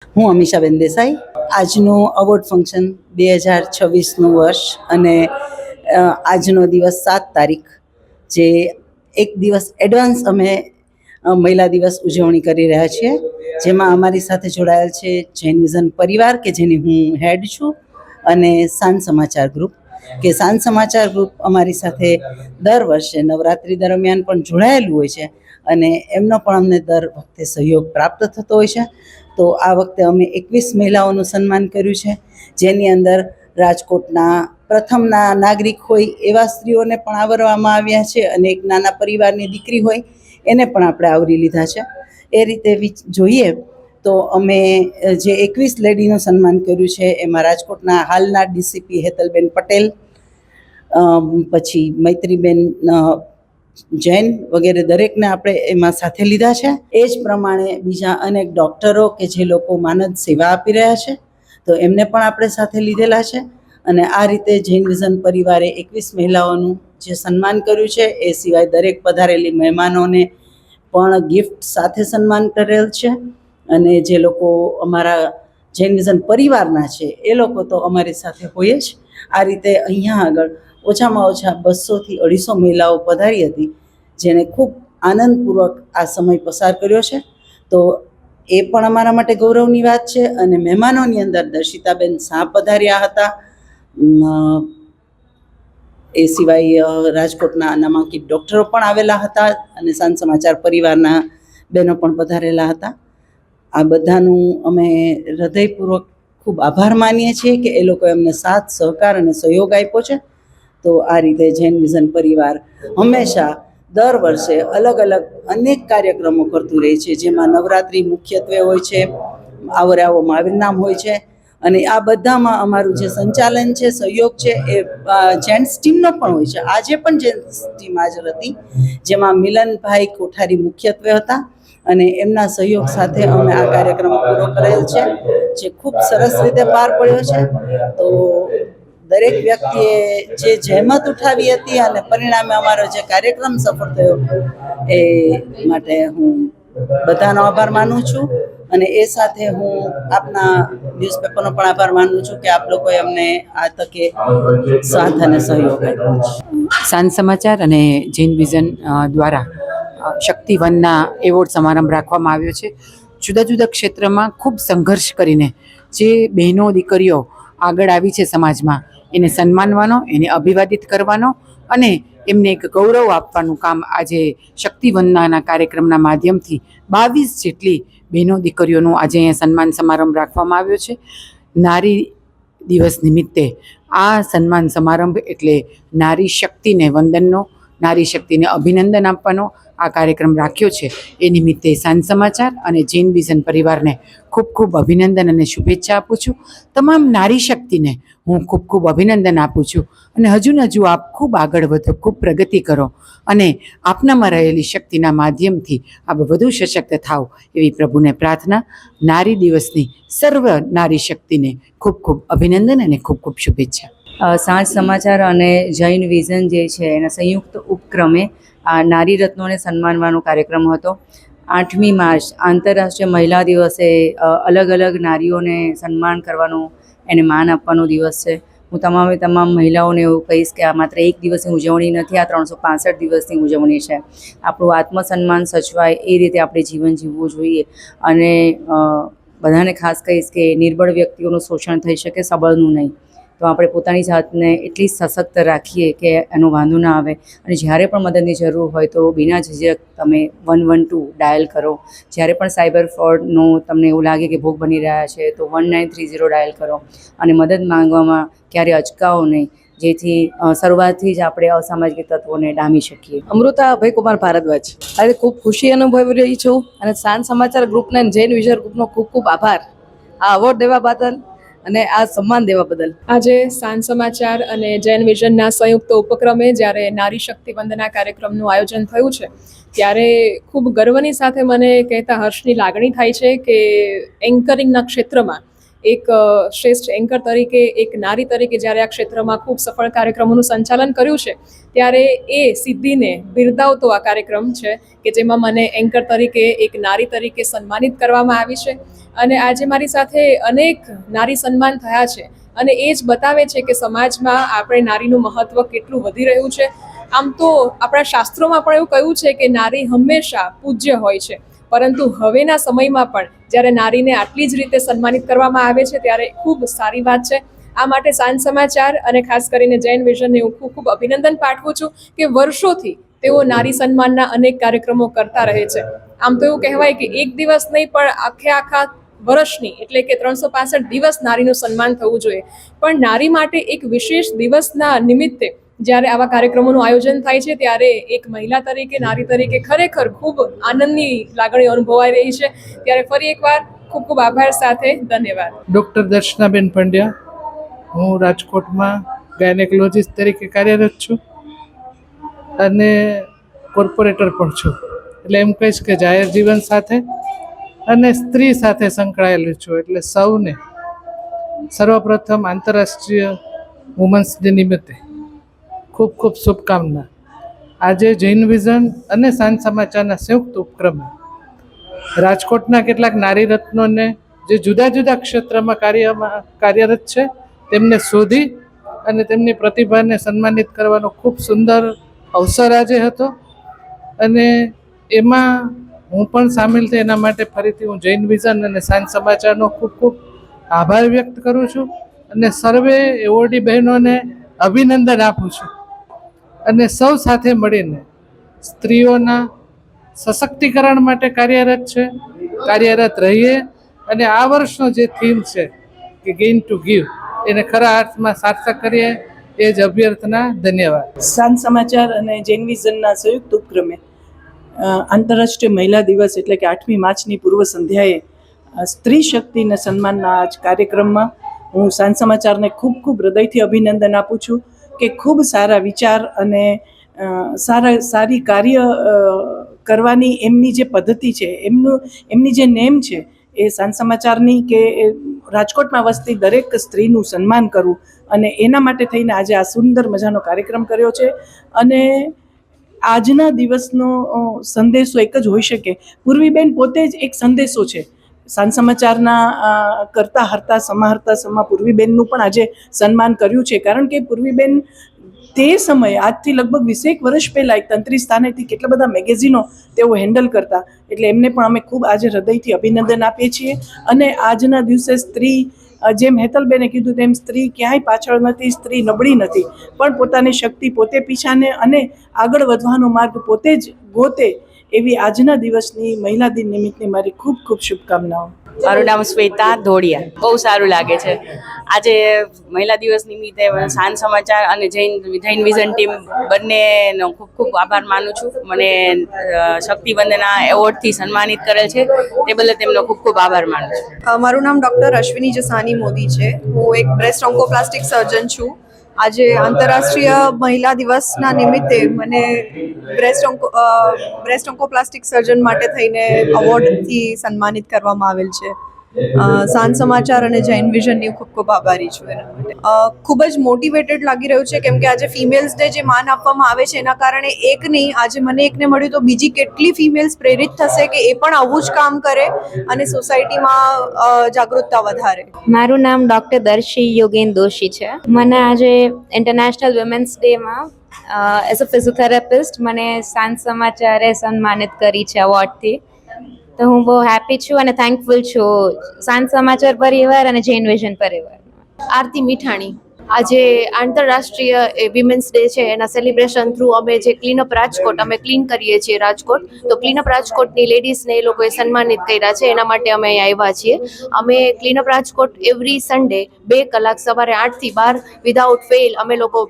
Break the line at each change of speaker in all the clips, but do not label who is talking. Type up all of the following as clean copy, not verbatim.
હું અમીષાબેન દેસાઈ. આજનું award function 2026નું વર્ષ અને આજનો દિવસ 7 તારીખ, જે એક દિવસ એડવાન્સ અમે મહિલા દિવસ ઉજવણી કરી રહ્યા છીએ, જેમાં અમારી સાથે જોડાયેલ છે જૈન વિઝન પરિવાર કે જેની હું હેડ છું, અને સાંજ સમાચાર ગ્રુપ કે સાંજ સમાચાર ગ્રુપ અમારી સાથે દર વર્ષે નવરાત્રિ દરમિયાન પણ જોડાયેલું હોય છે અને એમનો પણ અમને દર વખતે સહયોગ પ્રાપ્ત થતો હોય છે. તો આ વખતે અમે 21 મહિલાઓનું સન્માન કર્યું છે, જેની અંદર રાજકોટના પ્રથમના નાગરિક હોય એવા સ્ત્રીઓને પણ આવરવામાં આવ્યા છે અને એક નાના પરિવારની દીકરી હોય એને પણ આપણે આવરી લીધા છે. એ રીતે જોઈએ તો અમે જે 21 લેડીનું સન્માન કર્યું છે એમાં રાજકોટના હાલના ડીસીપી હેતલબેન પટેલ, પછી મૈત્રીબેન જૈન વગેરે દરેકને આપણે એમાં સાથે લીધા છે. એ જ પ્રમાણે બીજા અનેક ડૉક્ટરો કે જે લોકો માનદ સેવા આપી રહ્યા છે, તો એમને પણ આપણે સાથે લીધેલા છે. અને આ રીતે જૈન વિઝન પરિવારે 21 મહિલાઓનું જે સન્માન કર્યું છે, એ સિવાય દરેક પધારેલી મહેમાનોને પણ ગિફ્ટ સાથે સન્માન કરેલ છે. અને જે લોકો અમારા જૈન વિઝન પરિવારના છે એ લોકો તો અમારી સાથે હોય જ. આ રીતે અહીંયા આગળ ઓછામાં ઓછા 200થી 250 મહિલાઓ પધારી હતી, જેણે ખૂબ આનંદપૂર્વક આ સમય પસાર કર્યો છે. તો એ પણ અમારા માટે ગૌરવની વાત છે. અને મહેમાનોની અંદર દર્શિતાબેન શાહ પધાર્યા હતા. એ સિવાય રાજકોટના નામાંકિત ડૉક્ટરો પણ આવેલા હતા અને સાંજ સમાચાર પરિવારના બહેનો પણ પધારેલા હતા. આ બધાનું અમે હૃદયપૂર્વક ખૂબ આભાર માનીએ છીએ કે એ લોકોએ અમને સાથ, સહકાર અને સહયોગ આપ્યો છે. તો આ રીતે જૈન વિઝન પરિવાર હંમેશા દર વર્ષે અલગ અલગ અનેક કાર્યક્રમો કરતું રહે છે, જેમાં નવરાત્રિ મુખ્યત્વે હોય છે, આવરે આવો મહાવીર નામ હોય છે, અને આ બધામાં અમારું જે સંચાલન છે, સહયોગ છે, એ જેન્ટ્સ ટીમનો પણ હોય છે. આજે પણ જેન્ટ્સ ટીમ હાજર હતી, જેમાં મિલનભાઈ કોઠારી મુખ્યત્વે હતા અને એમના સહયોગ સાથે અમે આ કાર્યક્રમ પૂરો કરેલ છે, જે ખૂબ સરસ રીતે પાર પડ્યો છે. તો દરેક વ્યક્તિએ જે જહેમત ઉઠાવી હતી અને પરિણામે અમારો જે કાર્યક્રમ સફળ થયો, એ માટે હું બધાનો આભાર માનું છું. અને એ સાથે હું આપના ન્યૂઝપેપરનો પણ આભાર માનું છું કે આપ લોકોએ અમને આ તકે સાથ અને સહયોગ આપ્યો છે.
સાંજ સમાચાર અને જૈન વિઝન દ્વારા શક્તિવનના એવોર્ડ સમારંભ રાખવામાં આવ્યો છે. જુદા જુદા ક્ષેત્રમાં ખૂબ સંઘર્ષ કરીને જે બહેનો દીકરીઓ આગળ આવી છે સમાજમાં, એને સન્માનવાનો, એને અભિવાદિત કરવાનો અને એમને એક ગૌરવ આપવાનું કામ આજે શક્તિવંદનાના કાર્યક્રમના માધ્યમથી 22 જેટલી બહેનો દીકરીઓનું આજે અહીંયા સન્માન સમારંભ રાખવામાં આવ્યો છે. નારી દિવસ નિમિત્તે આ સન્માન સમારંભ એટલે નારી શક્તિને વંદનનો, નારી શક્તિને અભિનંદન આપવાનો આ કાર્યક્રમ રાખ્યો છે. એ નિમિત્તે સાંજ સમાચાર અને જૈન વિઝન પરિવારને ખૂબ ખૂબ અભિનંદન અને શુભેચ્છા આપું છું. તમામ નારી શક્તિને હું ખૂબ ખૂબ અભિનંદન આપું છું. અને હજુ ને હજુ આપ ખૂબ આગળ વધો, ખૂબ પ્રગતિ કરો અને આપનામાં રહેલી શક્તિના માધ્યમથી આપ વધુ સશક્ત થાવ એવી પ્રભુને પ્રાર્થના. નારી દિવસની સર્વ નારી શક્તિને ખૂબ ખૂબ અભિનંદન અને ખૂબ ખૂબ શુભેચ્છા.
સાંજ સમાચાર અને જૈન વિઝન જે છે એના સંયુક્ત ઉપક્રમે આ નારી રત્નોને સન્માનવાનો કાર્યક્રમ હતો. 8મી માર્ચ આંતરરાષ્ટ્રીય મહિલા દિવસે અલગ અલગ નારીઓને સન્માન કરવાનો, એને માન આપવાનો દિવસ છે. હું તમામ મહિલાઓને એવું કહીશ કે આ માત્ર એક દિવસની ઉજવણી નથી, આ 365 દિવસની ઉજવણી છે. આપણું આત્મસન્માન સચવાય એ રીતે આપણે જીવન જીવવું જોઈએ. અને બધાને ખાસ કહીશ કે નિર્બળ વ્યક્તિઓનું શોષણ થઈ શકે, સબળનું નહીં. તો આપણે પોતાની જાતને એટલી સશક્ત રાખીએ કે એનો વાંધો ના આવે. અને જ્યારે પણ મદદની જરૂર હોય તો બિના ઝીઝક તમે 112 ડાયલ કરો. જ્યારે પણ સાયબર ફ્રોડનો તમને એવું લાગે કે ભોગ બની રહ્યા છે તો 1930 ડાયલ કરો. અને મદદ માંગવામાં ક્યારે અચકાવો નહીં, જેથી શરૂઆતથી જ આપણે અસામાજિક તત્વોને ડામી શકીએ.
અમૃતા અભયકુમાર ભારદ્વાજ. આજે ખૂબ ખુશી અનુભવી રહી છું અને સાંજ સમાચાર ગ્રુપને જૈન વિઝન ગ્રુપનો ખૂબ ખૂબ આભાર આ અવોર્ડ દેવા બદલ અને આ સન્માન દેવા બદલ.
આજે સાંજ સમાચાર અને જૈન વિઝનના સંયુક્ત ઉપક્રમે જ્યારે નારી શક્તિ વંદના કાર્યક્રમનું આયોજન થયું છે, ત્યારે ખૂબ ગર્વની સાથે મને કહેતા હર્ષની લાગણી થાય છે કે એન્કરિંગના ક્ષેત્રમાં એક શ્રેષ્ઠ એન્કર તરીકે, એક નારી તરીકે જ્યારે આ ક્ષેત્રમાં ખૂબ સફળ કાર્યક્રમોનું સંચાલન કર્યું છે, ત્યારે એ સિદ્ધિને બિરદાવતો આ કાર્યક્રમ છે કે જેમાં મને એન્કર તરીકે, એક નારી તરીકે સન્માનિત કરવામાં આવી છે. અને આજે મારી સાથે અનેક નારી સન્માન થયા છે અને એ જ બતાવે છે કે સમાજમાં આપણે નારીનું મહત્ત્વ કેટલું વધી રહ્યું છે. આમ તો આપણા શાસ્ત્રોમાં પણ એવું કહ્યું છે કે નારી હંમેશા પૂજ્ય હોય છે, પરંતુ હવેના સમયમાં પણ જ્યારે નારીને આટલી જ રીતે સન્માનિત કરવામાં આવે છે ત્યારે ખૂબ સારી વાત છે. આ માટે સાંજ સમાચાર અને ખાસ કરીને જૈન વિઝનને હું ખૂબ ખૂબ અભિનંદન પાઠવું છું કે વર્ષોથી તેઓ નારી સન્માનના અનેક કાર્યક્રમો કરતા રહે છે. આમ તો એવું કહેવાય કે એક દિવસ નહીં પણ આખા વર્ષની, એટલે કે 365 દિવસ નારીનું સન્માન થવું જોઈએ. પણ નારી માટે એક વિશેષ દિવસના નિમિત્તે જ્યારે આવા કાર્યક્રમોનું આયોજન થાય છે ત્યારે એક મહિલા તરીકે, નારી તરીકે ખરેખર ખૂબ આનંદની લાગણી અનુભવાઈ રહી છે. ત્યારે ફરી એકવાર ખૂબ ખૂબ આભાર સાથે ધન્યવાદ.
ડૉક્ટર દર્શનાબેન પંડ્યા, હું રાજકોટમાં ગાયનેકોલોજીસ્ટ તરીકે કાર્યરત છું અને કોર્પોરેટર પણ છું. એટલે એમ કહીશ કે જાહેર જીવન સાથે અને સ્ત્રી સાથે સંકળાયેલું છું. એટલે સૌને સર્વપ્રથમ આંતરરાષ્ટ્રીય વુમન્સ ડે નિમિત્તે ખૂબ ખૂબ શુભકામના. આજે જૈન વિઝન અને સાંજ સમાચારના સંયુક્ત ઉપક્રમે રાજકોટના કેટલાક નારી રત્નોને જે જુદા જુદા ક્ષેત્રમાં કાર્યરત છે તેમને શોધી અને તેમની પ્રતિભાને સન્માનિત કરવાનો ખૂબ સુંદર અવસર આજે હતો. અને એમાં હું પણ સામેલ થઈ. એના માટે ફરીથી હું જૈન વિઝન અને સાંજ સમાચારનો ખૂબ ખૂબ આભાર વ્યક્ત કરું છું અને સર્વે એવોર્ડી બહેનોને અભિનંદન આપું છું. અને સૌ સાથે મળીને સ્ત્રીઓના સશક્તિકરણ માટે કાર્યરત રહીએ. અને આ વર્ષનો જે થીમ છે કે ગેઇન ટુ ગીવ, એને ખરા અર્થમાં સાર્થક કરીએ એ જ અભ્યર્થના. ધન્યવાદ.
સાંજ સમાચાર અને જૈન વિઝનના સંયુક્ત ઉપક્રમે આંતરરાષ્ટ્રીય મહિલા દિવસ એટલે કે 8મી માર્ચની પૂર્વ સંધ્યાએ સ્ત્રી શક્તિના સન્માનના આજ કાર્યક્રમમાં હું સાંજ સમાચારને ખૂબ ખૂબ હૃદયથી અભિનંદન આપું છું કે ખૂબ સારા વિચાર અને સારી કાર્ય કરવાની એમની જે પદ્ધતિ છે, એમની જે નેમ છે, એ સાંજ સમાચારની કે રાજકોટમાં વસતી દરેક સ્ત્રીનું સન્માન કરવું અને એના માટે થઈને આજે આ સુંદર મજાનો કાર્યક્રમ કર્યો છે. અને આજના દિવસનો સંદેશો એક જ હોઈ શકે. પૂર્વીબેન પોતે જ એક સંદેશો છે. સાંજ સમાચારના કરતા હરતા સમા પૂર્વીબેનનું પણ આજે સન્માન કર્યું છે. કારણ કે પૂર્વીબેન તે સમયે આજથી લગભગ 20 વર્ષ પહેલાં એક તંત્રી સ્થાનેથી કેટલા બધા મેગેઝિનો તેઓ હેન્ડલ કરતા. એટલે એમને પણ અમે ખૂબ આજે હૃદયથી અભિનંદન આપીએ છીએ. અને આજના દિવસે સ્ત્રી, જેમ હેતલબેને કીધું તેમ, સ્ત્રી ક્યાંય પાછળ નથી, સ્ત્રી નબળી નથી, પણ પોતાની શક્તિ પોતે પીછાને અને આગળ વધવાનો માર્ગ પોતે જ ગોતે, એવી આજના દિવસની મહિલા દિન નિમિત્તની મારી ખૂબ ખૂબ શુભકામનાઓ.
મારું નામ શ્વેતા ધોળિયા. બહુ સારું લાગે છે આજે મહિલા દિવસ નિમિત્તે સાંજ સમાચાર અને જૈન વિઝન ટીમ બંનેનો ખૂબ ખૂબ આભાર માનું છું. મને શક્તિ વંદના એવોર્ડથી સન્માનિત કરેલ છે તે બદલે તેમનો ખૂબ ખૂબ આભાર માનું છું.
મારું નામ ડૉક્ટર અશ્વિની જસાની મોદી છે. હું એક બ્રેસ્ટ ઓન્કોપ્લાસ્ટિક સર્જન છું. આજે આંતરરાષ્ટ્રીય મહિલા દિવસના નિમિત્તે મને બ્રેસ્ટ ઓન્કોપ્લાસ્ટિક સર્જન માટે થઈને અવોર્ડથી સન્માનિત કરવામાં આવેલ છે. સાંજ સમાચાર અને જૈન વિઝનની ખૂબ ખૂબ આભારી છું એના માટે. ખૂબ જ મોટિવેટેડ લાગી રહ્યું છે, કેમ કે આજે ફિમેલ્સ ડે જે માન આપવામાં આવે છે એના કારણે એક નહીં, આજે મને એકને મળ્યું તો બીજી કેટલી ફિમેલ્સ પ્રેરિત થશે કે એ પણ આવું જ કામ કરે અને સોસાયટીમાં જાગૃતતા વધારે.
મારું નામ ડૉક્ટર દર્શી યોગેન દોશી છે. મને આજે ઇન્ટરનેશનલ વિમેન્સ ડેમાં એઝ અ ફિઝિયોથેરાપિસ્ટ મને સાંજ સમાચારે સન્માનિત કરી છે એવોર્ડથી. તો હું બહુ હેપી છું અને થેન્કફુલ છું સાંજ સમાચાર પરિવાર અને જૈન વિઝન પરિવાર.
આરતી મીઠાણી. આજે આંતરરાષ્ટ્રીય વિમેન્સ ડે છે, એના સેલિબ્રેશન થ્રુ અમે જે ક્લીનઅપ રાજકોટ અમે ક્લીન કરીએ છીએ રાજકોટ, તો ક્લીનઅપ રાજકોટની લેડીઝને એ લોકોએ સન્માનિત કર્યા છે. એના માટે અમે અહીંયા આવ્યા છીએ. અમે ક્લીનઅપ રાજકોટ એવરી સન્ડે 2 કલાક સવારે 8 થી 12 વિધાઉટ ફેલ અમે લોકો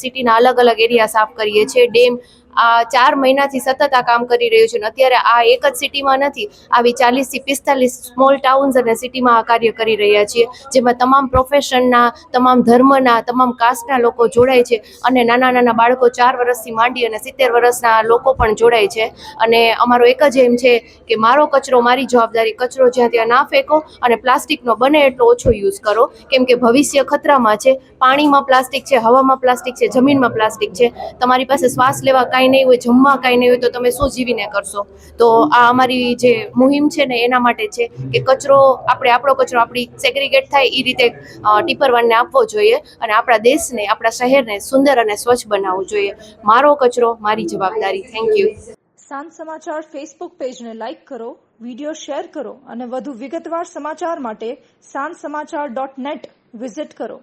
સિટીના અલગ અલગ એરિયા સાફ કરીએ છીએ. ડેમ આ 4 મહિનાથી સતત આ કામ કરી રહ્યું છે. અને અત્યારે આ એક જ સિટીમાં નથી, આવી 40 થી 45 સ્મોલ ટાઉન્સ અને સિટીમાં આ કાર્ય કરી રહ્યા છીએ, જેમાં તમામ પ્રોફેશનના, તમામ ધર્મના, તમામ કાસ્ટના લોકો જોડાય છે અને નાના નાના બાળકો 4 વર્ષથી માંડી અને 70 વર્ષના લોકો પણ જોડાય છે. અને અમારો એક જ એમ છે કે મારો કચરો મારી જવાબદારી, કચરો જ્યાં ત્યાં ના ફેંકો અને પ્લાસ્ટિકનો બને એટલો ઓછો યુઝ કરો, કેમ કે ભવિષ્ય ખતરામાં છે. પાણીમાં પ્લાસ્ટિક છે, હવામાં પ્લાસ્ટિક છે, જમીનમાં પ્લાસ્ટિક છે. તમારી પાસે શ્વાસ લેવા કાંઈ નહીં હોય, જમવા કાંઈ નહીં હોય, તો તમે શું જીવીને કરશો? તો આ અમારી જે મુહિમ છે ને એના માટે છે કે કચરો આપણો કચરો આપણી સેગ્રીગેટ થાય એ રીતે ટીપરવાનને આપવો જોઈએ અને આપણા દેશને, આપણા શહેરને સુંદર અને સ્વચ્છ બનાવવું જોઈએ. મારો કચરો મારી જવાબદારી. Thank you.
સાંજ સમાચાર ફેસબુક પેજને લાઇક કરો, વિડીયો શેર કરો અને વધુ વિગતવાર સમાચાર માટે sanssamachar.net વિઝિટ કરો.